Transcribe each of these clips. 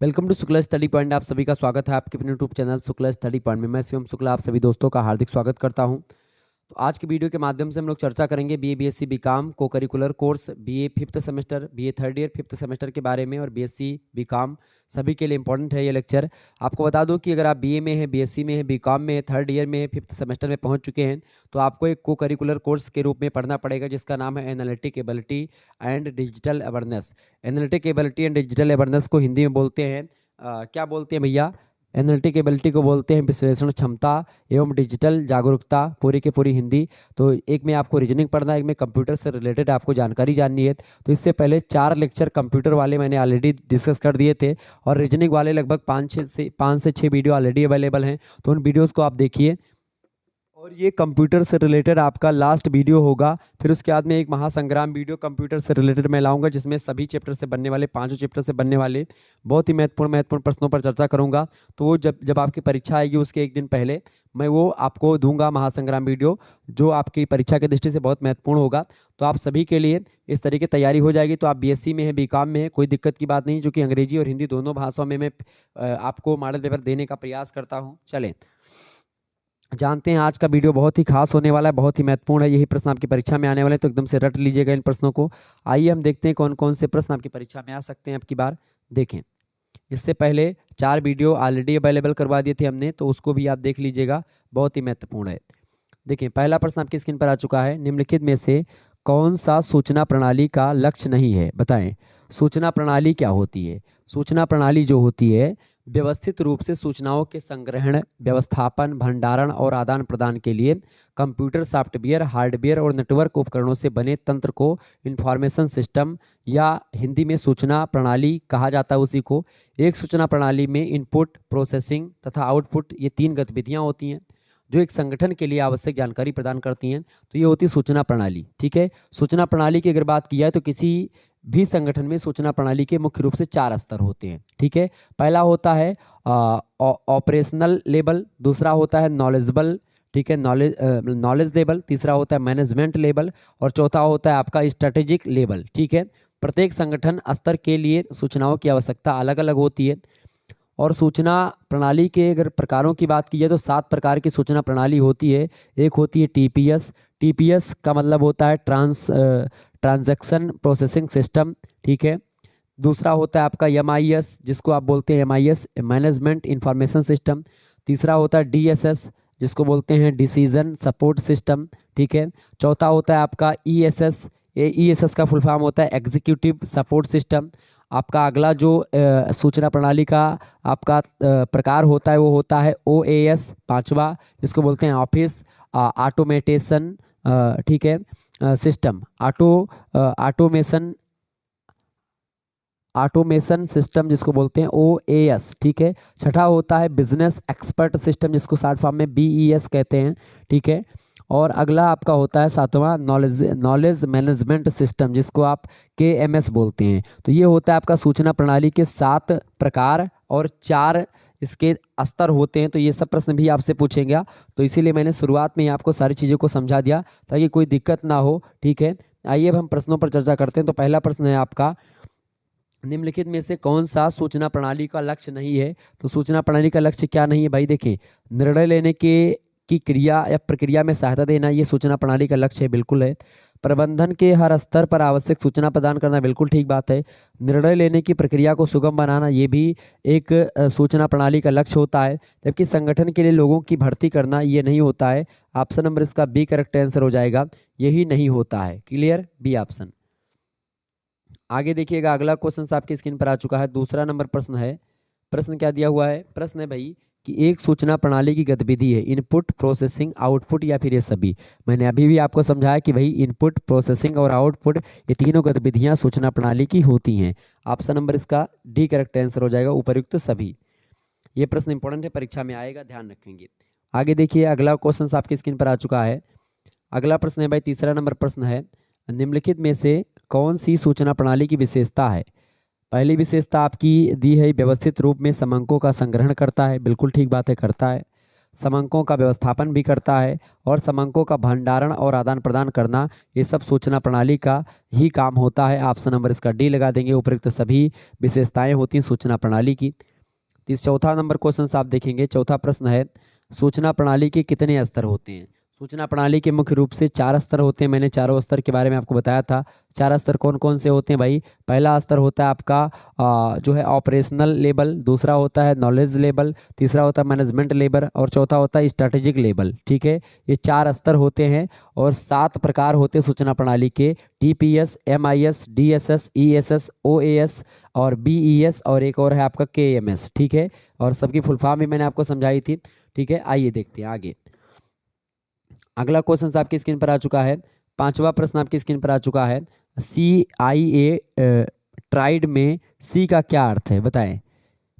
Welcome to Shukla study point. आप सभी का स्वागत है आपके अपने YouTube channel Shukla study point में। मैं शिवम शुक्ला आप सभी दोस्तों का हार्दिक स्वागत करता हूं। तो आज की वीडियो के माध्यम से हम लोग चर्चा करेंगे बीए बीएससी बीकॉम को curricular course, BA fifth semester, BA third year fifth semester के बारे में और बीएससी बीकॉम सभी के लिए इंपॉर्टेंट है ये लेक्चर। आपको बता दूं कि अगर आप बीए में है, बीएससी में है, बीकॉम में है, थर्ड ईयर में है, फिफ्थ सेमेस्टर में पहुंच चुके हैं तो आपको एक को करिकुलर कोर्स के रूप में पढ़ना पड़ेगा जिसका नाम है analytic ability and digital awareness. Analytic ability and digital awareness को हिंदी में बोलते हैं क्या बोलते हैं भैया? एनालिटिक एबिलिटी को बोलते हैं विश्लेषण क्षमता एवं डिजिटल जागरूकता, पूरी के पूरी हिंदी। तो एक में आपको रीजनिंग पढ़ना है, एक में कंप्यूटर से रिलेटेड आपको जानकारी जाननी है। तो इससे पहले 4 लेक्चर कंप्यूटर वाले मैंने ऑलरेडी डिस्कस कर दिए थे और रीजनिंग वाले लगभग 5 से 6 वीडियो ऑलरेडी अवेलेबल हैं, तो उन वीडियोज़ को आप देखिए। और ये कंप्यूटर से रिलेटेड आपका लास्ट वीडियो होगा। फिर उसके बाद में एक महासंग्राम वीडियो कंप्यूटर से रिलेटेड मैं लाऊंगा जिसमें सभी चैप्टर से बनने वाले 5 चैप्टर से बनने वाले बहुत ही महत्वपूर्ण प्रश्नों पर चर्चा करूंगा। तो वो जब जब आपकी परीक्षा आएगी उसके एक दिन पहले मैं वो आपको दूंगा महासंग्राम वीडियो, जो आपकी परीक्षा की दृष्टि से बहुत महत्वपूर्ण होगा। तो आप सभी के लिए इस तरीके तैयारी हो जाएगी। तो आप बीएससी में है, बीकॉम में है, कोई दिक्कत की बात नहीं, जो कि अंग्रेजी और हिंदी दोनों भाषाओं में मैं आपको मॉडल पेपर देने का प्रयास करता हूँ। चलें जानते हैं आज का वीडियो बहुत ही खास होने वाला है, बहुत ही महत्वपूर्ण है। यही प्रश्न आपकी परीक्षा में आने वाले हैं, तो एकदम से रट लीजिएगा इन प्रश्नों को। आइए हम देखते हैं कौन कौन से प्रश्न आपकी परीक्षा में आ सकते हैं अब की बार। देखें, इससे पहले 4 वीडियो ऑलरेडी अवेलेबल करवा दिए थे हमने, तो उसको भी आप देख लीजिएगा, बहुत ही महत्वपूर्ण है। देखिए पहला प्रश्न आपकी स्क्रीन पर आ चुका है। निम्नलिखित में से कौन सा सूचना प्रणाली का लक्ष्य नहीं है? बताएं सूचना प्रणाली क्या होती है। सूचना प्रणाली जो होती है व्यवस्थित रूप से सूचनाओं के संग्रहण, व्यवस्थापन, भंडारण और आदान प्रदान के लिए कंप्यूटर सॉफ्टवेयर, हार्डवेयर और नेटवर्क उपकरणों से बने तंत्र को इंफॉर्मेशन सिस्टम या हिंदी में सूचना प्रणाली कहा जाता है। उसी को एक सूचना प्रणाली में इनपुट, प्रोसेसिंग तथा आउटपुट, ये 3 गतिविधियां होती हैं जो एक संगठन के लिए आवश्यक जानकारी प्रदान करती हैं। तो ये होती है सूचना प्रणाली। ठीक है, सूचना प्रणाली की अगर बात की जाए तो किसी भी संगठन में सूचना प्रणाली के मुख्य रूप से 4 स्तर होते हैं। ठीक है, पहला होता है ऑपरेशनल लेवल, दूसरा होता है नॉलेजेबल, ठीक है, नॉलेज लेवल, तीसरा होता है मैनेजमेंट लेवल और चौथा होता है आपका स्ट्रेटेजिक लेवल। ठीक है, प्रत्येक संगठन स्तर के लिए सूचनाओं की आवश्यकता अलग अलग होती है। और सूचना प्रणाली के अगर प्रकारों की बात की जाए तो 7 प्रकार की सूचना प्रणाली होती है। एक होती है टीपीएस। टीपीएस का मतलब होता है ट्रांजैक्शन प्रोसेसिंग सिस्टम। ठीक है, दूसरा होता है आपका एमआईएस, जिसको आप बोलते हैं एमआईएस, मैनेजमेंट इंफॉर्मेशन सिस्टम। तीसरा होता है डीएसएस, जिसको बोलते हैं डिसीजन सपोर्ट सिस्टम। ठीक है, चौथा होता है आपका ईएसएस। ईएसएस का फुल फॉर्म होता है एग्जीक्यूटिव सपोर्ट सिस्टम। आपका अगला जो सूचना प्रणाली का आपका प्रकार होता है वो होता है ओएएस, पांचवा, जिसको बोलते हैं ऑफिस ऑटोमेटेशन, ठीक है, सिस्टम, ऑटोमेशन सिस्टम, जिसको बोलते हैं ओएएस। ठीक है, छठा होता है बिजनेस एक्सपर्ट सिस्टम, जिसको शॉर्ट फॉर्म में बीईएस कहते हैं। ठीक है, और अगला आपका होता है 7वां नॉलेज मैनेजमेंट सिस्टम, जिसको आप केएमएस बोलते हैं। तो ये होता है आपका सूचना प्रणाली के 7 प्रकार और 4 इसके स्तर होते हैं। तो ये सब प्रश्न भी आपसे पूछेंगे, तो इसीलिए मैंने शुरुआत में ही आपको सारी चीज़ों को समझा दिया ताकि कोई दिक्कत ना हो। ठीक है, आइए अब हम प्रश्नों पर चर्चा करते हैं। तो पहला प्रश्न है आपका, निम्नलिखित में से कौन सा सूचना प्रणाली का लक्ष्य नहीं है? तो सूचना प्रणाली का लक्ष्य क्या नहीं है भाई? देखिए, निर्णय लेने की क्रिया या प्रक्रिया में सहायता देना, ये सूचना प्रणाली का लक्ष्य है, बिल्कुल है। प्रबंधन के हर स्तर पर आवश्यक सूचना प्रदान करना, बिल्कुल ठीक बात है। निर्णय लेने की प्रक्रिया को सुगम बनाना, ये भी एक सूचना प्रणाली का लक्ष्य होता है। जबकि संगठन के लिए लोगों की भर्ती करना, ये नहीं होता है। ऑप्शन नंबर इसका बी करेक्ट आंसर हो जाएगा, यही नहीं होता है। Clear, B option. आगे देखिएगा, अगला क्वेश्चन आपकी स्क्रीन पर आ चुका है। दूसरा नंबर प्रश्न है। प्रश्न क्या दिया हुआ है? प्रश्न है भाई कि एक सूचना प्रणाली की गतिविधि है इनपुट, प्रोसेसिंग, आउटपुट या फिर ये सभी। मैंने अभी भी आपको समझाया कि भाई इनपुट, प्रोसेसिंग और आउटपुट, ये तीनों गतिविधियां सूचना प्रणाली की होती हैं। ऑप्शन नंबर इसका डी करेक्ट आंसर हो जाएगा, उपर्युक्त सभी। ये प्रश्न इंपॉर्टेंट है, परीक्षा में आएगा, ध्यान रखेंगे। आगे देखिए, अगला क्वेश्चन आपकी स्क्रीन पर आ चुका है। अगला प्रश्न है भाई, तीसरा नंबर प्रश्न है, निम्नलिखित में से कौन सी सूचना प्रणाली की विशेषता है? पहली विशेषता आपकी दी है व्यवस्थित रूप में समंकों का संग्रहण करता है, बिल्कुल ठीक बात है, करता है। समंकों का व्यवस्थापन भी करता है और समंकों का भंडारण और आदान प्रदान करना, ये सब सूचना प्रणाली का ही काम होता है। ऑप्शन नंबर इसका डी लगा देंगे। उपयुक्त सभी विशेषताएं होती हैं सूचना प्रणाली की। चौथा नंबर क्वेश्चन आप देखेंगे, चौथा प्रश्न है सूचना प्रणाली के कितने स्तर होते हैं। सूचना प्रणाली के मुख्य रूप से 4 स्तर होते हैं। मैंने चारों स्तर के बारे में आपको बताया था। 4 स्तर कौन कौन से होते हैं भाई। पहला स्तर होता है आपका जो है ऑपरेशनल लेवल, दूसरा होता है नॉलेज लेवल, तीसरा होता है मैनेजमेंट लेवल और चौथा होता है स्ट्रैटेजिक लेवल। ठीक है, ये 4 स्तर होते हैं और 7 प्रकार होते हैं सूचना प्रणाली के। TPS, MIS, DSS, ESS, OAS और BES और एक और है आपका KMS। ठीक है, और सबकी फुल फॉर्म भी मैंने आपको समझाई थी। ठीक है, आइए देखते हैं आगे। अगला क्वेश्चन आपकी स्क्रीन पर आ चुका है। 5वां प्रश्न आपकी स्क्रीन पर आ चुका है। CIA ट्राइड में C का क्या अर्थ है, बताएं।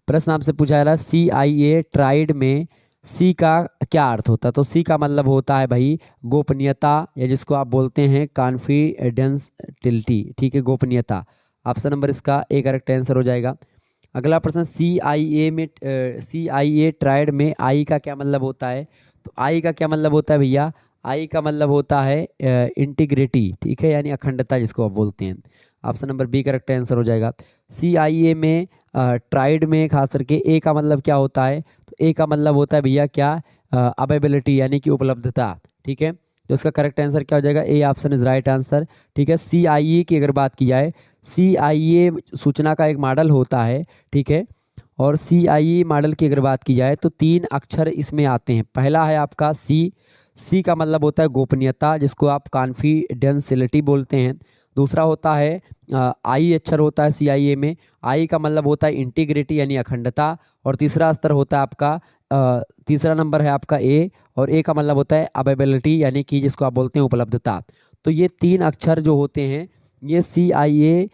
प्रश्न आपसे पूछा जा रहा है CIA ट्राइड में C का क्या अर्थ होता है। तो C का मतलब होता है भाई गोपनीयता, या जिसको आप बोलते हैं कॉन्फिडेंशियलिटी। ठीक है, गोपनीयता। ऑप्शन नंबर इसका ए करेक्ट आंसर हो जाएगा। अगला प्रश्न CIA ट्राइड में I का क्या मतलब होता है। तो I का क्या मतलब होता है भैया, I का मतलब होता है इंटीग्रिटी। ठीक है, यानी अखंडता जिसको आप बोलते हैं। Option number B correct answer हो जाएगा। CIA में ट्राइड में खास करके ए का मतलब क्या होता है। तो ए का मतलब होता है भैया क्या, अवेलेबिलिटी यानी कि उपलब्धता। ठीक है, तो इसका करेक्ट आंसर क्या हो जाएगा, A option is right answer. ठीक है, CIA की अगर बात की जाए, CIA सूचना का एक मॉडल होता है। ठीक है, और CIA मॉडल की अगर बात की जाए तो 3 अक्षर इसमें आते हैं। पहला है आपका C का मतलब होता है गोपनीयता, जिसको आप कॉन्फिडेंशियलिटी बोलते हैं। दूसरा होता है I अक्षर होता है CIA में, I का मतलब होता है इंटीग्रिटी यानी अखंडता। और तीसरा स्तर होता है आपका तीसरा नंबर है आपका A, और A का मतलब होता है अवेलेबिलिटी यानी कि जिसको आप बोलते हैं उपलब्धता। तो ये 3 अक्षर जो होते हैं ये CIA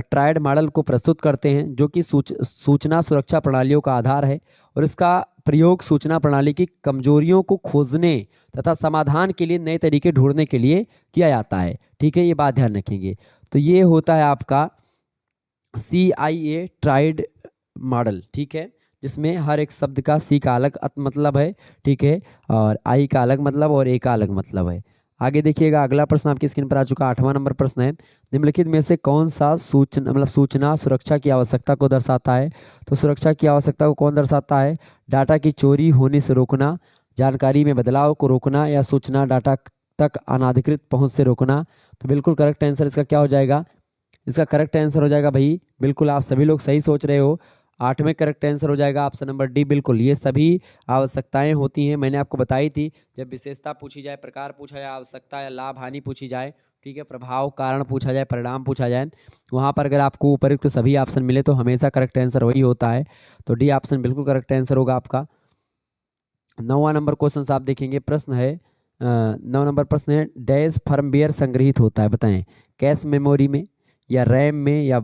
ट्राइड मॉडल को प्रस्तुत करते हैं, जो कि सूचना सुरक्षा प्रणालियों का आधार है। और इसका प्रयोग सूचना प्रणाली की कमजोरियों को खोजने तथा समाधान के लिए नए तरीके ढूंढने के लिए किया जाता है। ठीक है, ये बात ध्यान रखेंगे। तो ये होता है आपका CIA ट्राइड मॉडल। ठीक है, जिसमें हर एक शब्द का C का अलग मतलब है। ठीक है, और I का अलग मतलब और A का अलग मतलब है। आगे देखिएगा, अगला प्रश्न आपकी स्क्रीन पर आ चुका 8वां नंबर प्रश्न है। निम्नलिखित में से कौन सा सूचना सुरक्षा की आवश्यकता को दर्शाता है। तो सुरक्षा की आवश्यकता को कौन दर्शाता है, डाटा की चोरी होने से रोकना, जानकारी में बदलाव को रोकना, या सूचना डाटा तक अनाधिकृत पहुंच से रोकना। तो बिल्कुल करेक्ट आंसर इसका क्या हो जाएगा, इसका करेक्ट आंसर हो जाएगा भाई, बिल्कुल आप सभी लोग सही सोच रहे हो। 8वें करेक्ट आंसर हो जाएगा ऑप्शन नंबर डी। बिल्कुल ये सभी आवश्यकताएं होती हैं, मैंने आपको बताई थी। जब विशेषता पूछी जाए, प्रकार पूछा जाए, आवश्यकता या लाभ हानि पूछी जाए, ठीक है, प्रभाव कारण पूछा जाए, परिणाम पूछा जाए, वहाँ पर अगर आपको उपयुक्त सभी ऑप्शन मिले तो हमेशा करेक्ट आंसर वही होता है। तो डी ऑप्शन बिल्कुल करेक्ट आंसर होगा आपका। 9वां नंबर क्वेश्चन आप देखेंगे, प्रश्न है 9 नंबर प्रश्न है, डैश फर्मवेयर संग्रहित होता है, बताएं। कैश मेमोरी में या रैम में या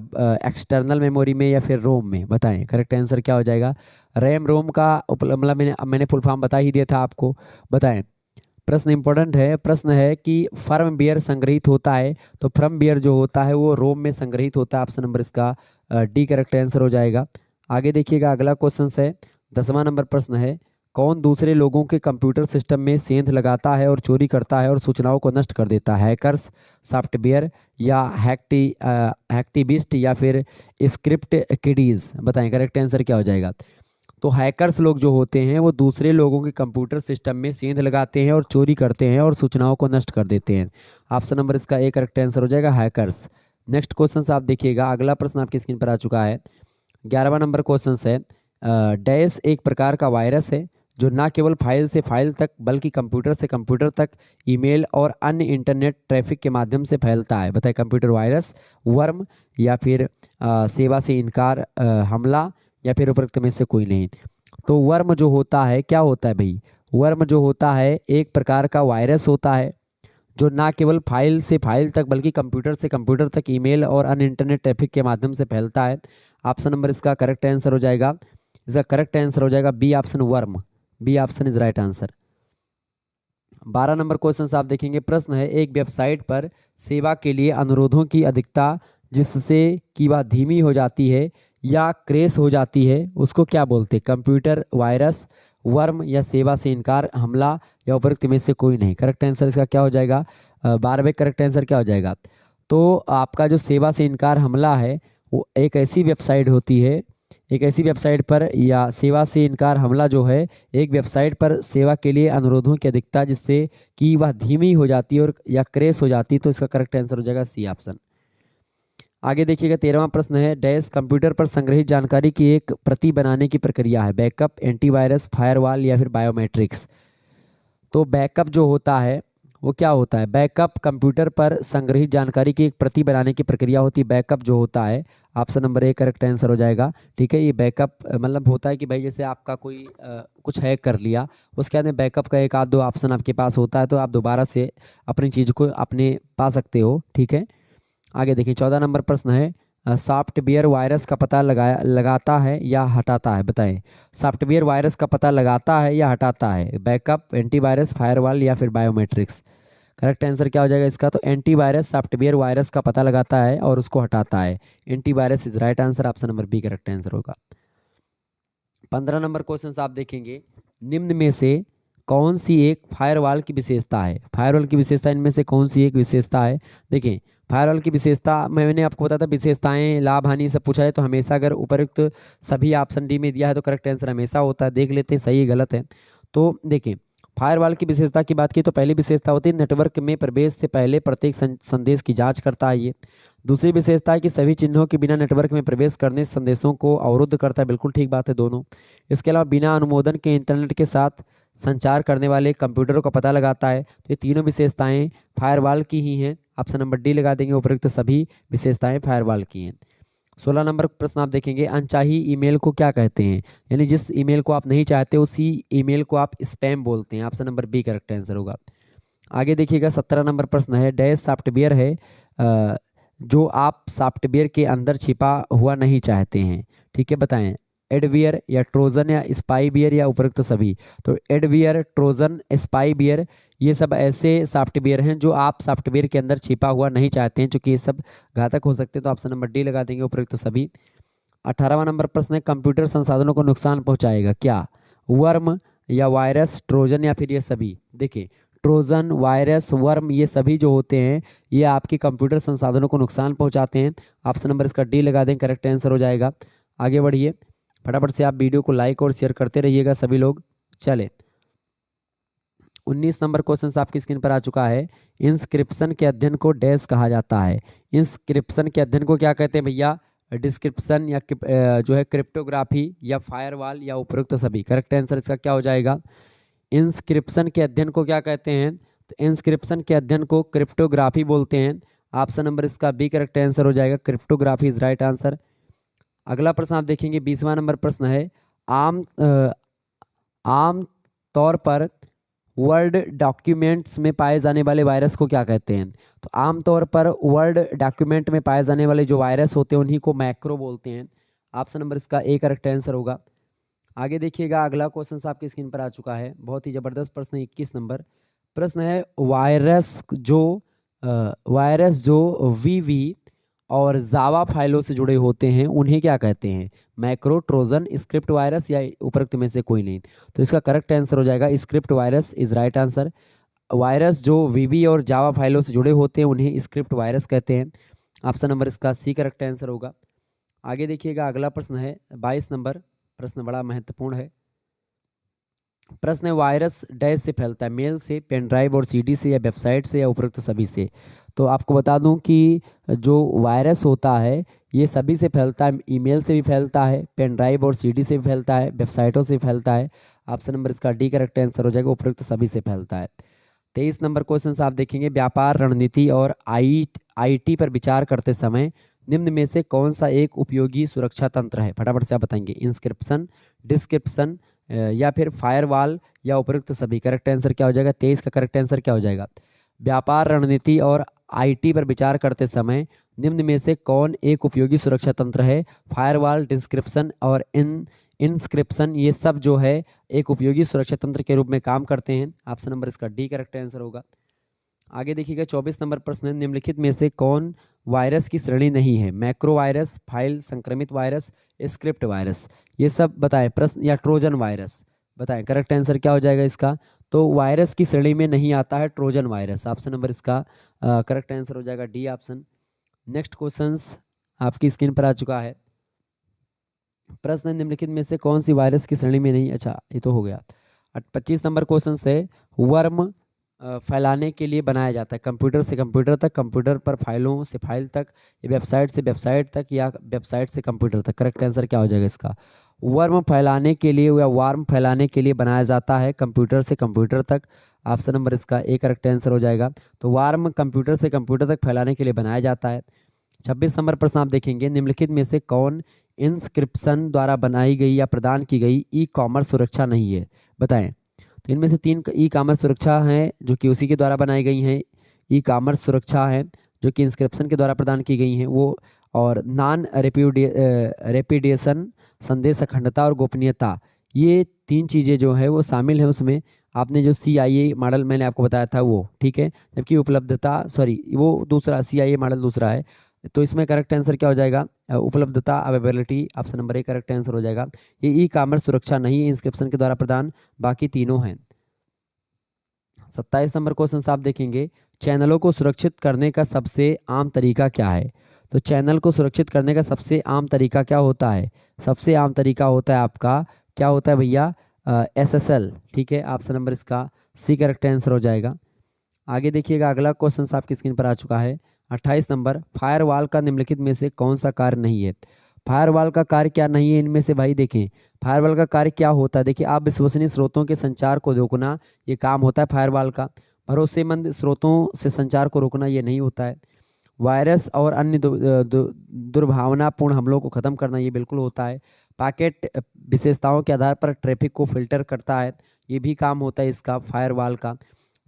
एक्सटर्नल मेमोरी में या फिर रोम में, बताएं। करेक्ट आंसर क्या हो जाएगा, रैम रोम का मतलब मैंने फुल फॉर्म बता ही दिया था आपको, बताएं। प्रश्न इंपॉर्टेंट है, प्रश्न है कि फर्मवेयर संग्रहित होता है, तो फर्मवेयर जो होता है वो रोम में संग्रहित होता है। ऑप्शन नंबर इसका डी करेक्ट आंसर हो जाएगा। आगे देखिएगा, अगला क्वेश्चन है 10वां नंबर प्रश्न है, कौन दूसरे लोगों के कंप्यूटर सिस्टम में सेंध लगाता है और चोरी करता है और सूचनाओं को नष्ट कर देता है। हैकर्स, सॉफ्टवेयर या हैक्टिविस्ट या फिर स्क्रिप्ट किडीज, बताएं। करेक्ट आंसर क्या हो जाएगा। तो हैकर्स लोग जो होते हैं वो दूसरे लोगों के कंप्यूटर सिस्टम में सेंध लगाते हैं और चोरी करते हैं और सूचनाओं को नष्ट कर देते हैं। ऑप्शन नंबर इसका ए करेक्ट आंसर हो जाएगा, हैकर्स। नेक्स्ट क्वेश्चन आप देखिएगा, अगला प्रश्न आपकी स्क्रीन पर आ चुका है। 11वां नंबर क्वेश्चन है, डैश एक प्रकार का वायरस है जो न केवल फाइल से फाइल तक बल्कि कंप्यूटर से कंप्यूटर तक ईमेल और अन्य इंटरनेट ट्रैफिक के माध्यम से फैलता है। बताए, कंप्यूटर वायरस, वर्म या फिर सेवा से इनकार, हमला या फिर उपरोक्त में से कोई नहीं। तो वर्म जो होता है क्या होता है भाई, वर्म जो होता है एक प्रकार का वायरस होता है जो ना केवल फाइल से फाइल तक बल्कि कंप्यूटर से कंप्यूटर तक ईमेल और अन्य इंटरनेट ट्रैफिक के माध्यम से फैलता है। ऑप्शन नंबर इसका करेक्ट आंसर हो जाएगा, इसका करेक्ट आंसर हो जाएगा B option, worm. B option is right answer. 12 number question आप देखेंगे, प्रश्न है एक वेबसाइट पर सेवा के लिए अनुरोधों की अधिकता जिससे कि वह धीमी हो जाती है या क्रेश हो जाती है उसको क्या बोलते हैं। कंप्यूटर वायरस, वर्म या सेवा से इनकार, हमला या उपरोक्त में से कोई नहीं। करेक्ट आंसर इसका क्या हो जाएगा? 12वें करेक्ट आंसर क्या हो जाएगा? तो आपका जो सेवा से इनकार हमला है वो एक ऐसी वेबसाइट होती है, एक ऐसी वेबसाइट पर, या सेवा से इनकार हमला जो है एक वेबसाइट पर सेवा के लिए अनुरोधों की अधिकता जिससे कि वह धीमी हो जाती है और या क्रैश हो जाती है। तो इसका करेक्ट आंसर हो जाएगा सी ऑप्शन। आगे देखिएगा 13वां प्रश्न है, डैश कंप्यूटर पर संग्रहित जानकारी की एक प्रति बनाने की प्रक्रिया है, बैकअप, एंटीवायरस, फायरवॉल या फिर बायोमेट्रिक्स। तो बैकअप जो होता है वो क्या होता है? बैकअप कंप्यूटर पर संग्रहित जानकारी की एक प्रति बनाने की प्रक्रिया होती है। बैकअप जो होता है, option number A correct answer हो जाएगा। ठीक है, ये बैकअप मतलब होता है कि भाई जैसे आपका कोई कुछ हैक कर लिया, उसके बाद में बैकअप का एक आध दो ऑप्शन आपके पास होता है, तो आप दोबारा से अपनी चीज़ को अपने पा सकते हो। ठीक है, आगे देखिए 14 नंबर प्रश्न है, सॉफ्टवेयर वायरस का पता लगाता है या हटाता है? बताएं, सॉफ्टवेयर वायरस का पता लगाता है या हटाता है? बैकअप, एंटीवायरस, फायरवॉल या फिर बायोमेट्रिक्स। करेक्ट आंसर क्या हो जाएगा इसका? तो एंटीवायरस सॉफ्टवेयर वायरस का पता लगाता है और उसको हटाता है। Antivirus is right answer, option number B correct answer होगा। 15 नंबर क्वेश्चन आप देखेंगे, निम्न में से कौन सी एक फायरवॉल की विशेषता है? फायरवॉल की विशेषता इनमें से कौन सी एक विशेषता है? देखिए, फायरवॉल की विशेषता मैंने आपको बताया था, विशेषताएं, लाभ, हानि सब पूछा है तो हमेशा अगर उपयुक्त सभी ऑप्शन डी में दिया है तो करेक्ट आंसर हमेशा होता है। देख लेते हैं सही है गलत है। तो देखिए, फायरवॉल की विशेषता की बात की तो पहली विशेषता होती है नेटवर्क में प्रवेश से पहले प्रत्येक संदेश की जांच करता है ये। दूसरी विशेषता है कि सभी चिन्हों के बिना नेटवर्क में प्रवेश करने से संदेशों को अवरुद्ध करता है। बिल्कुल ठीक बात है दोनों। इसके अलावा बिना अनुमोदन के इंटरनेट के साथ संचार करने वाले कंप्यूटरों का पता लगाता है। तो ये तीनों विशेषताएं फायरवॉल की ही हैं। ऑप्शन नंबर डी लगा देंगे, उपयुक्त सभी विशेषताएं फायरवॉल की हैं। 16 नंबर प्रश्न आप देखेंगे, अनचाही ईमेल को क्या कहते हैं? यानी जिस ईमेल को आप नहीं चाहते उसी ईमेल को आप स्पैम बोलते हैं। Option number B correct answer होगा। आगे देखिएगा 17 नंबर प्रश्न है, डैश सॉफ्टवेयर है जो आप सॉफ्टवेयर के अंदर छिपा हुआ नहीं चाहते हैं। ठीक है, बताएं, एडवियर या ट्रोजन या स्पाईवेयर या उपयुक्त सभी। तो एडवियर, ट्रोजन, स्पाईवेयर ये सब ऐसे सॉफ्टवेयर हैं जो आप सॉफ्टवेयर के अंदर छिपा हुआ नहीं चाहते हैं, क्योंकि ये सब घातक हो सकते हैं। तो ऑप्शन नंबर डी लगा देंगे, उपयुक्त सभी। 18वां नंबर प्रश्न है, कंप्यूटर संसाधनों को नुकसान पहुंचाएगा क्या? वर्म या वायरस, ट्रोजन या फिर ये सभी। देखिए, ट्रोजन, वायरस, वर्म ये सभी जो होते हैं ये आपके कंप्यूटर संसाधनों को नुकसान पहुंचाते हैं। ऑप्शन नंबर इसका डी लगा दें, करेक्ट आंसर हो जाएगा। आगे बढ़िए, फटाफट से आप वीडियो को लाइक और शेयर करते रहिएगा सभी लोग। चले, 19 नंबर क्वेश्चन आपकी स्क्रीन पर आ चुका है, इंस्क्रिप्शन के अध्ययन को डैश कहा जाता है? इंस्क्रिप्शन के अध्ययन को क्या कहते हैं भैया? डिस्क्रिप्शन या जो है क्रिप्टोग्राफी या फायरवॉल या उपयुक्त सभी। करेक्ट आंसर इसका क्या हो जाएगा? इंस्क्रिप्शन के अध्ययन को क्या कहते हैं? तो इंस्क्रिप्शन के अध्ययन को क्रिप्टोग्राफी बोलते हैं। ऑप्शन नंबर इसका बी करेक्ट आंसर हो जाएगा, क्रिप्टोग्राफी इज राइट आंसर। अगला प्रश्न आप देखेंगे, 20वां नंबर प्रश्न है, आम तौर पर वर्ड डॉक्यूमेंट्स में पाए जाने वाले वायरस को क्या कहते हैं? तो आमतौर पर वर्ड डॉक्यूमेंट में पाए जाने वाले जो वायरस होते हैं उन्हीं को मैक्रो बोलते हैं। ऑप्शन नंबर इसका ए करेक्ट आंसर होगा। आगे देखिएगा, अगला क्वेश्चन आपकी स्क्रीन पर आ चुका है, बहुत ही जबरदस्त प्रश्न। 21 नंबर प्रश्न है, वायरस जो वीवी और जावा फाइलों से जुड़े होते हैं उन्हें क्या कहते हैं? मैक्रो, ट्रोजन, स्क्रिप्ट वायरस या उपरोक्त में से कोई नहीं। तो इसका करेक्ट आंसर हो जाएगा script virus is right answer. Virus जो वीवी और जावा फाइलों से जुड़े होते हैं उन्हें स्क्रिप्ट वायरस कहते हैं। ऑप्शन नंबर इसका सी करेक्ट आंसर होगा। आगे देखिएगा, अगला प्रश्न है 22 नंबर प्रश्न, बड़ा महत्वपूर्ण है। प्रश्न है, वायरस डैश से फैलता है? मेल से, पेन ड्राइव और सीडी से या वेबसाइट से या उपरोक्त सभी से। तो आपको बता दूं कि जो वायरस होता है ये सभी से फैलता है। ईमेल से भी फैलता है, पेन ड्राइव और सीडी से भी फैलता है, वेबसाइटों से भी फैलता है। ऑप्शन नंबर इसका डी करेक्ट आंसर हो जाएगा, उपरोक्त सभी से फैलता है। 23 नंबर क्वेश्चन आप देखेंगे, व्यापार रणनीति और आईटी पर विचार करते समय निम्न में से कौन सा एक उपयोगी सुरक्षा तंत्र है? फटाफट से आप बताएंगे, इंस्क्रिप्शन, डिस्क्रिप्शन या फिर फायरवॉल या उपयुक्त सभी। करेक्ट आंसर क्या हो जाएगा? 23 का करेक्ट आंसर क्या हो जाएगा? व्यापार रणनीति और आईटी पर विचार करते समय निम्न में से कौन एक उपयोगी सुरक्षा तंत्र है? फायरवॉल, डिस्क्रिप्शन और इंस्क्रिप्शन ये सब जो है एक उपयोगी सुरक्षा तंत्र के रूप में काम करते हैं। ऑप्शन नंबर इसका डी करेक्ट आंसर होगा। आगे देखिएगा, 24 नंबर प्रश्न, निम्नलिखित में से कौन वायरस की श्रेणी नहीं है? मैक्रो वायरस, फाइल संक्रमित वायरस, स्क्रिप्ट वायरस। ये सब बताएं प्रश्न, या ट्रोजन वायरस। बताएं करेक्ट आंसर क्या हो जाएगा इसका। तो वायरस की श्रेणी में नहीं आता है ट्रोजन वायरस। ऑप्शन नंबर इसका करेक्ट आंसर हो जाएगा डी ऑप्शन। नेक्स्ट क्वेश्चंस आपकी स्क्रीन पर आ चुका है। प्रश्न निम्नलिखित में से कौन सी वायरस की श्रेणी में नहीं, अच्छा ये तो हो गया। 25 नंबर क्वेश्चन से वर्म फैलाने के लिए बनाया जाता है कंप्यूटर से कंप्यूटर तक, कंप्यूटर पर फाइलों से फाइल तक, वेबसाइट से वेबसाइट तक, या वेबसाइट से कंप्यूटर तक। करेक्ट आंसर क्या हो जाएगा इसका। वर्म फैलाने के लिए या वार्म फैलाने के लिए बनाया जाता है कंप्यूटर से कंप्यूटर तक। ऑप्शन नंबर इसका ए करेक्ट आंसर हो जाएगा। तो वार्म कंप्यूटर से कंप्यूटर तक फैलाने के लिए बनाया जाता है। 26 नंबर प्रश्न आप देखेंगे, निम्नलिखित में से कौन इंस्क्रिप्शन द्वारा बनाई गई या प्रदान की गई ई कॉमर्स सुरक्षा नहीं है, बताएं। तो इनमें से 3 ई कॉमर्स सुरक्षा हैं जो कि उसी के द्वारा बनाई गई हैं। ई कॉमर्स सुरक्षा है जो कि इंस्क्रिप्शन के द्वारा प्रदान की गई हैं वो, और नॉन रेपिडिएशन, संदेश अखंडता और गोपनीयता, ये 3 चीज़ें जो है वो शामिल है उसमें। आपने जो CIA मॉडल मैंने आपको बताया था वो, ठीक है, जबकि उपलब्धता, सॉरी वो दूसरा CIA मॉडल दूसरा है। तो इसमें करेक्ट आंसर क्या हो जाएगा, उपलब्धता, availability. Option number A correct answer हो जाएगा। ये ई कॉमर्स सुरक्षा नहीं है, इंस्क्रिप्शन के द्वारा प्रदान, बाकी तीनों हैं। 27 नंबर क्वेश्चन आप देखेंगे, चैनलों को सुरक्षित करने का सबसे आम तरीका क्या है। तो चैनल को सुरक्षित करने का सबसे आम तरीका क्या होता है। सबसे आम तरीका होता है आपका, क्या होता है भैया, SSL, ठीक है। ऑप्शन नंबर इसका सी करेक्ट आंसर हो जाएगा। आगे देखिएगा, अगला क्वेश्चन आपकी स्क्रीन पर आ चुका है। 28 नंबर, फायरवॉल का निम्नलिखित में से कौन सा कार्य नहीं है। फायरवॉल का कार्य क्या नहीं है इनमें से भाई, देखें फायरवॉल का कार्य क्या होता है। देखिए, आप विश्वसनीय स्रोतों के संचार को रोकना, ये काम होता है फायरवॉल का। भरोसेमंद स्रोतों से संचार को रोकना ये नहीं होता है। वायरस और अन्य दुर्भावनापूर्ण हमलों को खत्म करना ये बिल्कुल होता है। पैकेट विशेषताओं के आधार पर ट्रैफिक को फिल्टर करता है, ये भी काम होता है इसका फायरवॉल का।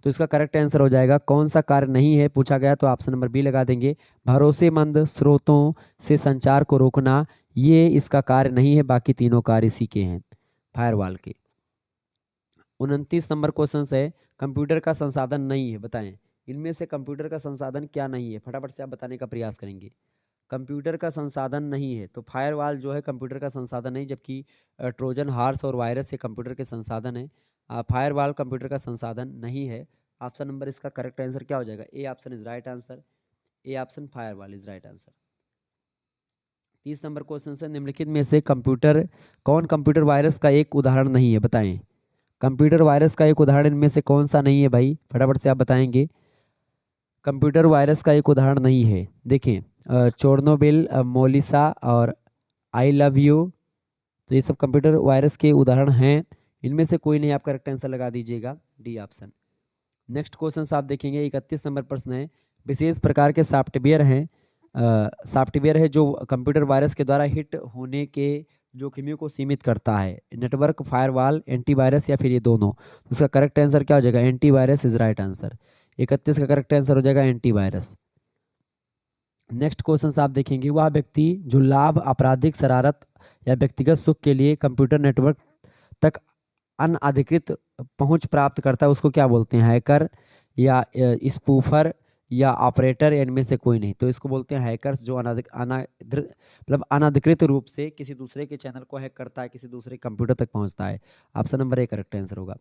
तो इसका करेक्ट आंसर हो जाएगा, कौन सा कार्य नहीं है पूछा गया तो ऑप्शन नंबर बी लगा देंगे, भरोसेमंद स्रोतों से संचार को रोकना, ये इसका कार्य नहीं है, बाकी तीनों कार्य इसी के हैं फायरवॉल के। 29 नंबर क्वेश्चन है, कंप्यूटर का संसाधन नहीं है, बताएं इनमें से कंप्यूटर का संसाधन क्या नहीं है, फटाफट से आप बताने का प्रयास करेंगे। कंप्यूटर का संसाधन नहीं है, तो फायरवॉल जो है कंप्यूटर का संसाधन नहीं, जबकि ट्रोजन हार्स और वायरस ये कंप्यूटर के संसाधन है। फायरवॉल कंप्यूटर का संसाधन नहीं है। ऑप्शन नंबर इसका करेक्ट आंसर क्या हो जाएगा, A option is right answer. A option firewall is right answer. 30 number question से, निम्नलिखित में से कौन कंप्यूटर वायरस का एक उदाहरण नहीं है, बताएं। कंप्यूटर वायरस का एक उदाहरण इनमें से कौन सा नहीं है भाई, फटाफट से आप बताएंगे। कंप्यूटर वायरस का एक उदाहरण नहीं है, देखें चोरनोबिल, मोलिसा और आई लव यू, तो ये सब कंप्यूटर वायरस के उदाहरण हैं। इनमें से कोई नहीं, आप करेक्ट आंसर लगा दीजिएगा डी ऑप्शन। नेक्स्ट क्वेश्चन आप देखेंगे, 31 नंबर प्रश्न है, विशेष प्रकार के सॉफ्टवेयर है जो कंप्यूटर वायरस के द्वारा हिट होने के जोखिमों को सीमित करता है, नेटवर्क, फायरवॉल, एंटीवायरस या फिर ये दोनों। तो इसका करेक्ट आंसर क्या हो जाएगा, एंटीवायरस इज राइट आंसर। 31 का करेक्ट आंसर हो जाएगा एंटीवायरस। नेक्स्ट क्वेश्चन आप देखेंगे, वह व्यक्ति जो लाभ, आपराधिक शरारत या व्यक्तिगत सुख के लिए कंप्यूटर नेटवर्क तक अनधिकृत पहुंच प्राप्त करता है उसको क्या बोलते हैं, हैकर या स्पूफर या ऑपरेटर, या इनमें से कोई नहीं। तो इसको बोलते हैं हैकर्स, जो मतलब अनधिकृत रूप से किसी दूसरे के चैनल को हैक करता है, किसी दूसरे कंप्यूटर तक पहुंचता है। Option number A correct answer होगा।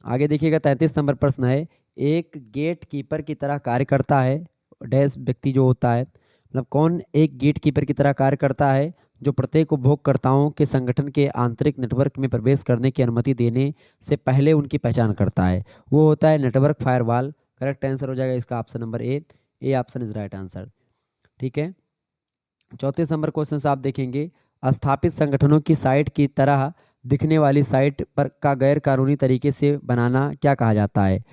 आगे देखिएगा, 33 नंबर प्रश्न है, एक गेट कीपर की तरह कार्य करता है, डैश व्यक्ति जो होता है, मतलब कौन एक गेट कीपर की तरह कार्य करता है जो प्रत्येक उपभोक्ताओं के संगठन के आंतरिक नेटवर्क में प्रवेश करने की अनुमति देने से पहले उनकी पहचान करता है, वो होता है नेटवर्क फायरवॉल। करेक्ट आंसर हो जाएगा इसका option number A. A option is right answer, ठीक है। 34 नंबर क्वेश्चन आप देखेंगे, स्थापित संगठनों की साइट की तरह दिखने वाली साइट पर का गैर कानूनी तरीके से बनाना क्या कहा जाता है।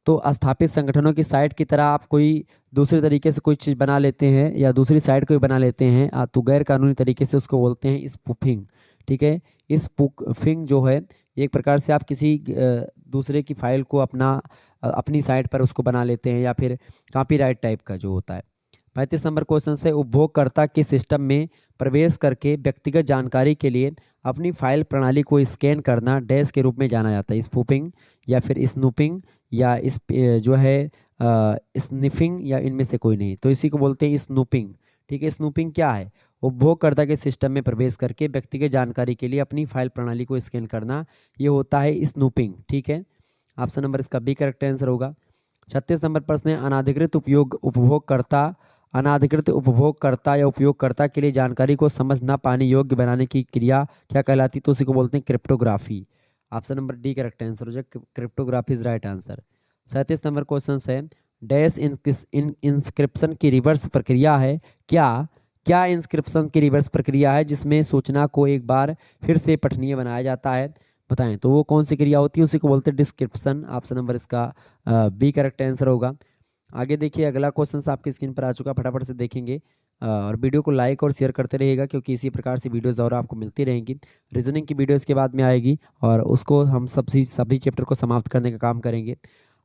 तो स्थापित संगठनों की साइट की तरह आप कोई दूसरे तरीके से कोई चीज़ बना लेते हैं या दूसरी साइट को भी बना लेते हैं, तो गैर कानूनी तरीके से उसको बोलते हैं स्पूफिंग, ठीक है। स्पूफिंग जो है एक प्रकार से आप किसी दूसरे की फाइल को अपनी साइट पर उसको बना लेते हैं, या फिर कॉपीराइट टाइप का जो होता है। 35 नंबर क्वेश्चन से, उपभोगकर्ता के सिस्टम में प्रवेश करके व्यक्तिगत जानकारी के लिए अपनी फाइल प्रणाली को स्कैन करना डैश के रूप में जाना जाता है, स्पूफिंग या फिर स्नूपिंग या इस जो है स्निफिंग, या इनमें से कोई नहीं। तो इसी को बोलते हैं स्नूपिंग, ठीक है। स्नूपिंग क्या है, उपभोगकर्ता के सिस्टम में प्रवेश करके व्यक्तिगत जानकारी के लिए अपनी फाइल प्रणाली को स्कैन करना, ये होता है स्नूपिंग। ठीक है, ऑप्शन नंबर इसका बी करेक्ट आंसर होगा। 36 नंबर प्रश्न है, अनाधिकृत उपभोगकर्ता या उपयोगकर्ता के लिए जानकारी को समझ ना पाने योग्य बनाने की क्रिया क्या कहलाती, तो उसी को बोलते हैं cryptography. Option number D correct answer हो जाए, cryptography is right answer. 37 number question है, डैश इंस्क्रिप्शन की रिवर्स प्रक्रिया है, क्या इंस्क्रिप्शन की रिवर्स प्रक्रिया है जिसमें सूचना को एक बार फिर से पठनीय बनाया जाता है, बताएं। तो वो कौन सी क्रिया होती है, उसी को बोलते हैं डिस्क्रिप्शन। ऑप्शन नंबर इसका बी करेक्ट आंसर होगा। आगे देखिए, अगला क्वेश्चन आपकी स्क्रीन पर आ चुका, फटाफट से देखेंगे और वीडियो को लाइक और शेयर करते रहिएगा, क्योंकि इसी प्रकार से वीडियोस और आपको मिलती रहेंगी। रीजनिंग की वीडियो इसके बाद में आएगी और उसको हम सभी चैप्टर को समाप्त करने का काम करेंगे।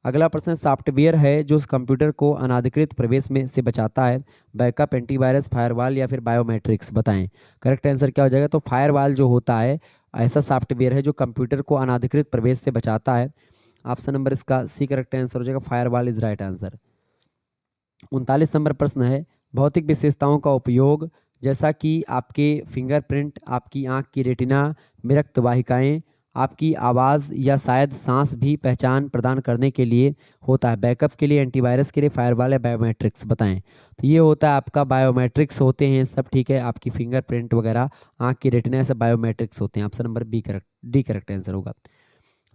अगला प्रश्न, सॉफ्टवेयर है जो कंप्यूटर को अनाधिकृत प्रवेश में से बचाता है, बैकअप, एंटीवायरस, फायरवॉल या फिर बायोमेट्रिक्स, बताएं। करेक्ट आंसर क्या हो जाएगा, तो फायरवॉल जो होता है ऐसा सॉफ्टवेयर है जो कंप्यूटर को अनाधिकृत प्रवेश से बचाता है। ऑप्शन नंबर इसका सी करेक्ट आंसर हो जाएगा, firewall is right answer. 39 number प्रश्न है, भौतिक विशेषताओं का उपयोग जैसा कि आपके फिंगरप्रिंट, आपकी आंख की रेटिना में रक्त वाहिकाएं, आपकी आवाज़ या शायद सांस भी पहचान प्रदान करने के लिए होता है, बैकअप के लिए, एंटीवायरस के लिए, फायरवॉल या बायोमेट्रिक्स, बताएं। तो ये होता है आपका बायोमेट्रिक्स होते हैं सब। ठीक है, आपकी फिंगरप्रिंट वगैरह, आंख की रेटिना, सब बायोमेट्रिक्स होते हैं। Option number D correct answer होगा।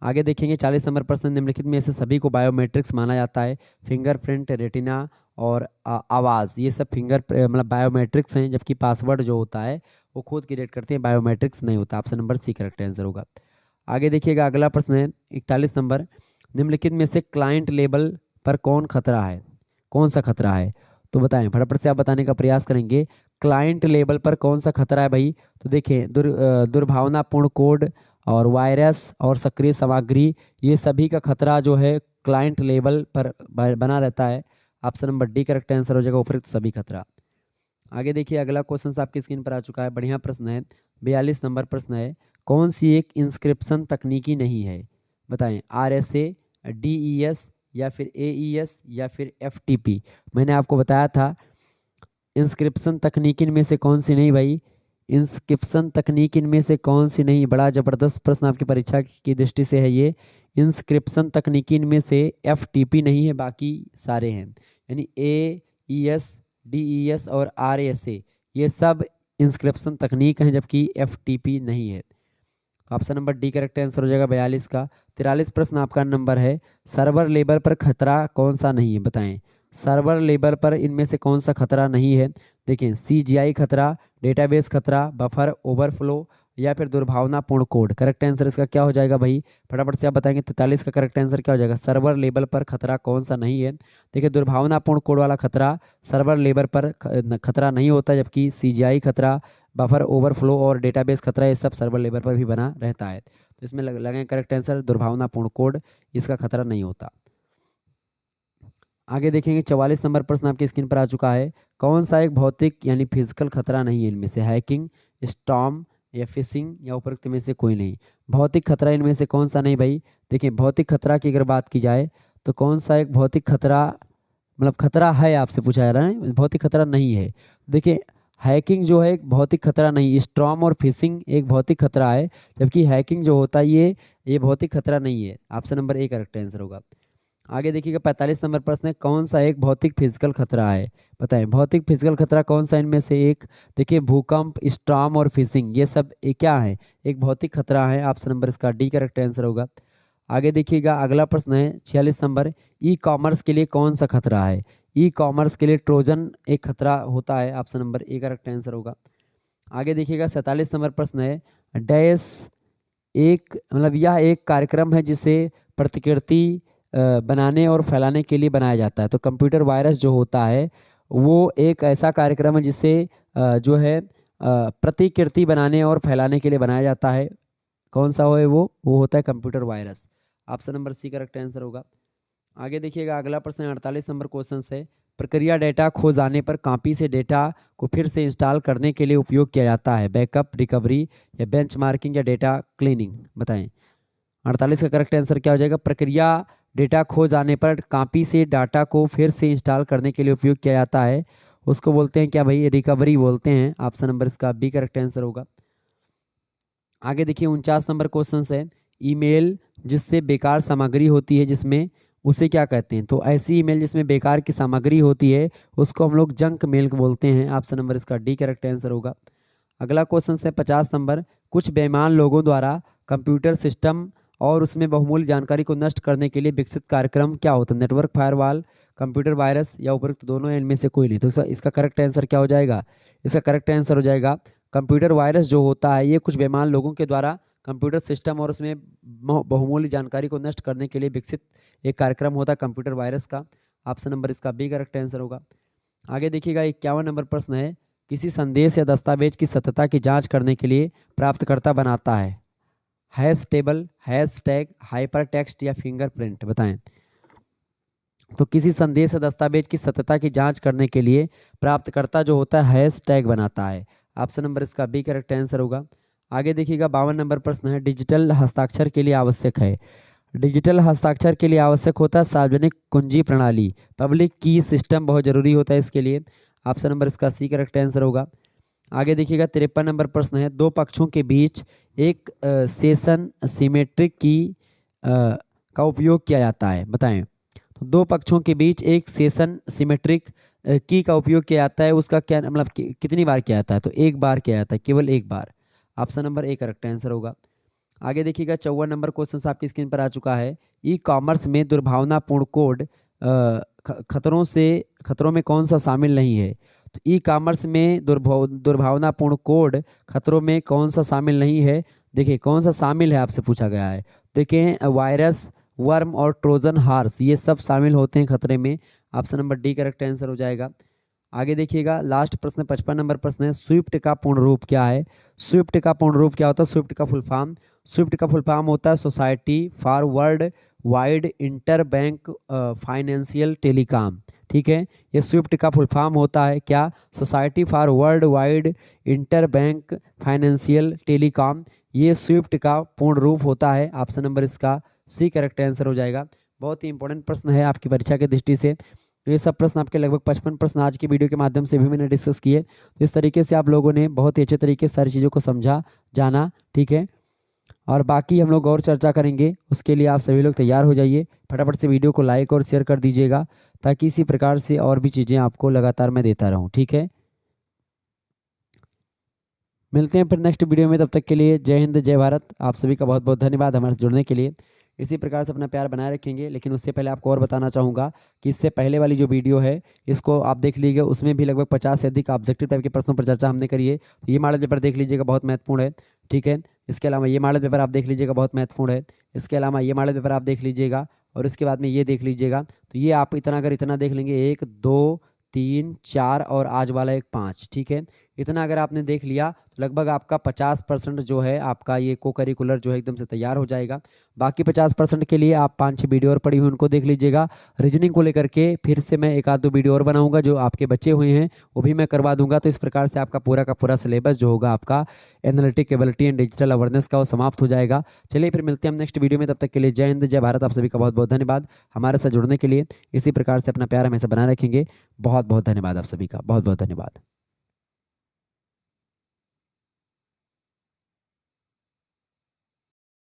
आगे देखेंगे 40 नंबर प्रश्न, निम्नलिखित में से सभी को बायोमेट्रिक्स माना जाता है, फिंगरप्रिंट, रेटिना और आवाज़, ये सब मतलब बायोमेट्रिक्स हैं, जबकि पासवर्ड जो होता है वो खुद क्रिएट करते हैं, बायोमेट्रिक्स नहीं होता। Option number C correct answer होगा। आगे देखिएगा, अगला प्रश्न है 41 नंबर, निम्नलिखित में से क्लाइंट लेवल पर कौन सा खतरा है, तो बताएं। फटाफट से आप बताने का प्रयास करेंगे, क्लाइंट लेवल पर कौन सा खतरा है भाई। तो देखिए, दुर्भावनापूर्ण कोड और वायरस और सक्रिय सामग्री, ये सभी का खतरा जो है क्लाइंट लेवल पर बना रहता है। Option number D correct answer हो जाएगा, उपयुक्त सभी खतरा। आगे देखिए, अगला क्वेश्चन आपकी स्क्रीन पर आ चुका है, बढ़िया प्रश्न है। 42 नंबर प्रश्न है, कौन सी एक इंस्क्रिप्शन तकनीकी नहीं है, बताएं। RSA, DES या फिर AES या फिर FTP। मैंने आपको बताया था इंस्क्रिप्शन तकनीक इनमें से कौन सी नहीं भाई, इंस्क्रिप्शन तकनीक इनमें से कौन सी नहीं। बड़ा जबरदस्त प्रश्न आपकी परीक्षा की दृष्टि से है ये। इंस्क्रिप्शन तकनीकी इनमें से FTP नहीं है, बाकी सारे हैं, यानी AES, DES और RSA ये सब इंस्क्रिप्शन तकनीक हैं, जबकि FTP नहीं है। Option number D correct answer हो जाएगा 42 का। 43 प्रश्न आपका नंबर है, सर्वर लेवल पर खतरा कौन सा नहीं है, बताएं। सर्वर लेवल पर इनमें से कौन सा खतरा नहीं है। देखें, CGI खतरा, डेटाबेस खतरा, बफर ओवरफ्लो या फिर दुर्भावनापूर्ण कोड। करेक्ट आंसर इसका क्या हो जाएगा भाई, फटाफट से आप बताएंगे। 43 का करेक्ट आंसर क्या हो जाएगा, सर्वर लेवल पर खतरा कौन सा नहीं है। देखिए, दुर्भावनापूर्ण कोड वाला खतरा सर्वर लेवल पर खतरा नहीं होता, जबकि CGI खतरा, बफर ओवरफ्लो और डेटाबेस खतरा ये सब सर्वर लेवल पर भी बना रहता है। तो इसमें लगें करेक्ट आंसर दुर्भावनापूर्ण कोड, इसका खतरा नहीं होता। आगे देखेंगे 44 नंबर प्रश्न आपकी स्क्रीन पर आ चुका है, कौन सा एक भौतिक यानी फिजिकल खतरा नहीं है इनमें से, हैकिंग, स्टॉर्म या फिशिंग या उपरोक्त में से कोई नहीं। भौतिक खतरा इनमें से कौन सा नहीं भाई। देखिए, भौतिक खतरा की अगर बात की जाए तो कौन सा एक भौतिक खतरा, मतलब खतरा है आपसे पूछा जा रहा है, भौतिक खतरा नहीं है। देखिए, हैकिंग जो है एक भौतिक खतरा नहीं, स्टॉर्म और फिशिंग एक भौतिक खतरा है, जबकि हैकिंग जो होता है ये भौतिक खतरा नहीं है। Option number A correct answer होगा। आगे देखिएगा 45 नंबर प्रश्न है, कौन सा एक भौतिक फिजिकल खतरा है, बताएं। भौतिक फिजिकल खतरा कौन सा इनमें से एक। देखिए, भूकंप, स्टॉर्म और फिशिंग ये सब क्या है, एक भौतिक खतरा है। ऑप्शन नंबर इसका डी करेक्ट आंसर होगा। आगे देखिएगा, अगला प्रश्न है 46 नंबर, ई कॉमर्स के लिए कौन सा खतरा है। ई कॉमर्स के लिए ट्रोजन एक खतरा होता है। Option number A correct answer होगा। आगे देखिएगा 47 नंबर प्रश्न है, डैश यह एक कार्यक्रम है जिसे प्रतिकृति बनाने और फैलाने के लिए बनाया जाता है। तो कंप्यूटर वायरस जो होता है वो एक ऐसा कार्यक्रम है जिसे जो है प्रतिकृति बनाने और फैलाने के लिए बनाया जाता है। कौन सा है वो होता है computer virus. Option number C correct answer होगा। आगे देखिएगा, अगला प्रश्न 48 नंबर क्वेश्चन है, प्रक्रिया डेटा खो जाने पर कॉपी से डेटा को फिर से इंस्टॉल करने के लिए उपयोग किया जाता है, बैकअप, रिकवरी या बेंचमार्किंग या डेटा क्लीनिंग, बताएं। 48 का करेक्ट आंसर क्या हो जाएगा, प्रक्रिया डेटा खो जाने पर कॉपी से डाटा को फिर से इंस्टॉल करने के लिए उपयोग किया जाता है, उसको बोलते हैं क्या भाई, रिकवरी बोलते हैं। ऑप्शन नंबर इसका बी करेक्ट आंसर होगा। आगे देखिए 49 नंबर क्वेश्चन है, ईमेल जिससे बेकार सामग्री होती है जिसमें, उसे क्या कहते हैं। तो ऐसी ईमेल जिसमें बेकार की सामग्री होती है उसको हम लोग जंक मेल बोलते हैं। ऑप्शन नंबर इसका डी करेक्ट आंसर होगा। अगला क्वेश्चन है 50 नंबर, कुछ बेईमान लोगों द्वारा कंप्यूटर सिस्टम और उसमें बहुमूल्य जानकारी को नष्ट करने के लिए विकसित कार्यक्रम क्या होता है। नेटवर्क फायरवॉल, कंप्यूटर वायरस या उपरोक्त दोनों, इनमें से कोई नहीं। तो इसका करेक्ट आंसर क्या हो जाएगा, इसका करेक्ट आंसर हो जाएगा कंप्यूटर वायरस जो होता है ये कुछ बेईमान लोगों के द्वारा कंप्यूटर सिस्टम और उसमें बहुमूल्य जानकारी को नष्ट करने के लिए विकसित एक कार्यक्रम होता है कंप्यूटर वायरस का। ऑप्शन नंबर इसका बी करेक्ट आंसर होगा। आगे देखिएगा 51 नंबर प्रश्न है, किसी संदेश या दस्तावेज की सत्यता की जांच करने के लिए प्राप्तकर्ता बनाता है hash table, hash tag, hyper text या फिंगरप्रिंट, बताएं। तो किसी संदेश या दस्तावेज की सत्यता की जांच करने के लिए प्राप्तकर्ता जो होता है हैश टैग बनाता है। ऑप्शन नंबर इसका बी करेक्ट आंसर होगा। आगे देखिएगा 52 नंबर प्रश्न है, डिजिटल हस्ताक्षर के लिए आवश्यक है। डिजिटल हस्ताक्षर के लिए आवश्यक होता है सार्वजनिक कुंजी प्रणाली, पब्लिक की सिस्टम बहुत जरूरी होता है इसके लिए। ऑप्शन नंबर इसका सी करेक्ट आंसर होगा। आगे देखिएगा 53 नंबर प्रश्न है, दो पक्षों के बीच एक सेशन सिमेट्रिक की का उपयोग किया जाता है, बताएं। तो दो पक्षों के बीच एक सेशन सिमेट्रिक की का उपयोग किया जाता है, उसका क्या मतलब कितनी बार किया जाता है। तो एक बार किया जाता है, केवल एक बार। Option number A correct answer होगा। आगे देखिएगा 54 नंबर क्वेश्चन आपकी स्क्रीन पर आ चुका है, ई कॉमर्स में दुर्भावनापूर्ण कोड खतरों में कौन सा शामिल नहीं है। तो ई कॉमर्स में दुर्भावनापूर्ण कोड खतरों में कौन सा शामिल नहीं है। देखिए कौन सा शामिल है आपसे पूछा गया है। देखिए वायरस, वर्म और ट्रोजन हार्स ये सब शामिल होते हैं खतरे में। Option number D correct answer हो जाएगा। आगे देखिएगा लास्ट प्रश्न 55 नंबर प्रश्न है, स्विफ्ट का पूर्ण रूप क्या है। स्विफ्ट का पूर्ण रूप क्या होता है, स्विफ्ट का फुल फॉर्म, स्विफ्ट का फुल फॉर्म होता है society for world wide inter bank financial telecom. ठीक है, ये स्विफ्ट का फुल फॉर्म होता है क्या, society for world wide inter bank financial telecom, ये स्विफ्ट का पूर्ण रूप होता है। ऑप्शन नंबर इसका सी करेक्ट आंसर हो जाएगा। बहुत ही इंपॉर्टेंट प्रश्न है आपकी परीक्षा की दृष्टि से। तो ये सब प्रश्न आपके लगभग 55 प्रश्न आज की वीडियो के माध्यम से भी मैंने डिस्कस किए। तो इस तरीके से आप लोगों ने बहुत ही अच्छे तरीके से सारी चीज़ों को समझा जाना, ठीक है। और बाकी हम लोग और चर्चा करेंगे, उसके लिए आप सभी लोग तैयार हो जाइए। फटाफट से वीडियो को लाइक और शेयर कर दीजिएगा ताकि इसी प्रकार से और भी चीज़ें आपको लगातार मैं देता रहूँ, ठीक है। मिलते हैं फिर नेक्स्ट वीडियो में, तब तक के लिए जय हिंद जय भारत। आप सभी का बहुत बहुत धन्यवाद हमारे से जुड़ने के लिए। इसी प्रकार से अपना प्यार बनाए रखेंगे। लेकिन उससे पहले आपको और बताना चाहूँगा कि इससे पहले वाली जो वीडियो है इसको आप देख लीजिएगा, उसमें भी लगभग 50 से अधिक ऑब्जेक्टिव टाइप के प्रश्नों पर चर्चा हमने करी है। तो ये मॉडल पेपर देख लीजिएगा, बहुत महत्वपूर्ण है, ठीक है। इसके अलावा ये मॉडल पेपर आप देख लीजिएगा, बहुत महत्वपूर्ण है। इसके अलावा ये मॉडल पेपर आप देख लीजिएगा और इसके बाद में ये देख लीजिएगा। तो ये आप इतना अगर इतना देख लेंगे, 1 2 3 4 और आज वाला एक 5, ठीक है। इतना अगर आपने देख लिया तो लगभग आपका 50% जो है आपका ये को करिकुलर जो है एकदम से तैयार हो जाएगा। बाकी 50% के लिए आप 5-6 वीडियो और पड़ी हुई उनको देख लीजिएगा। रीजनिंग को लेकर के फिर से मैं 1-2 वीडियो और बनाऊंगा, जो आपके बचे हुए हैं वो भी मैं करवा दूंगा। तो इस प्रकार से आपका पूरा का पूरा सिलेबस जो होगा आपका analytic ability and digital awareness का वो समाप्त हो जाएगा। चलिए फिर मिलते हैं हम नेक्स्ट वीडियो में, तब तक के लिए जय हिंद जय भारत। आप सभी का बहुत बहुत धन्यवाद हमारे साथ जुड़ने के लिए। इसी प्रकार से अपना प्यार हमेशा बनाए रखेंगे। बहुत बहुत धन्यवाद आप सभी का, बहुत बहुत धन्यवाद।